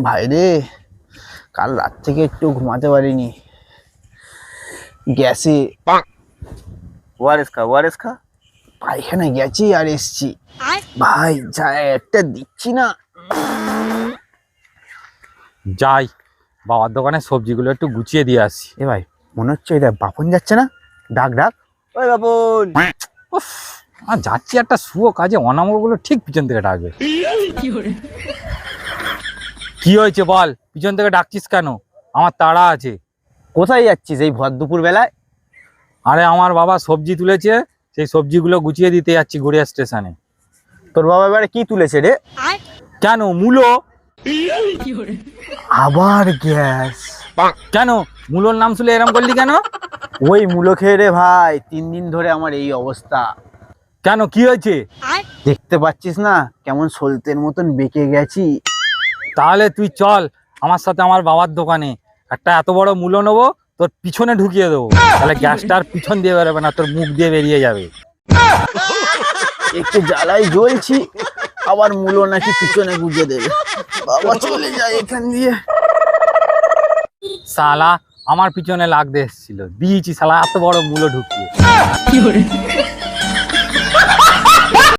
ভাই রে, কাল রাত থেকে একটু ঘুমাতে পারিনি। গ্যাসে ওয়ারেস খা পায়খানা গেছি আর এসছি। ভাই যা একটা দিচ্ছি না। যাই বাবার দোকানে সবজিগুলো একটু গুছিয়ে দিয়ে আসি। এ ভাই, মনে হচ্ছে এটা বাপন যাচ্ছে না? ডাক ডাক, ওই বাপন। উফ, আর যাচ্ছি একটা শুয়ো কাজে, অনামগুলো ঠিক পিছন থেকে ডাকবে। কি হয়েছে বল, পিছন থেকে ডাকছিস কেন? আমার তাড়া আছে। কোথায় যাচ্ছিস এই ভর দুপুর বেলায়? আরে আমার বাবা সবজি তুলেছে, সেই সবজিগুলো গুছিয়ে দিতে যাচ্ছি গড়িয়া স্টেশনে। তোর বাবা এবারে কি তুলেছে রে? কেন, মূলো? আবার গ্যাস? কেন, মূলোর নাম শুনে এরম করলি কেন? ওই মূলো খেয়ে রে ভাই 3 দিন ধরে আমার এই অবস্থা। কেন, কি হয়েছে? দেখতে পাচ্ছিস না কেমন সলতের মতন বেঁকে গেছি? তাহলে তুই চল আমার সাথে আমার বাবার দোকানে, একটা এত বড় মূলো নেবো, তোর পিছনে ঢুকিয়ে দেবো, তাহলে গ্যাসটা আর পিছন দিয়ে বেরোবে না, তোর মুখ দিয়ে বেরিয়ে যাবে। একটু জ্বালাই জ্বলছি, আবার মূলো নাকি পিছনে গুজে দেবে। বাবা চলে যায় এখান দিয়ে। শালা আমার পিছনে লাগতে এসেছিল, দিয়েছি শালা এত বড় মূলো ঢুকিয়ে।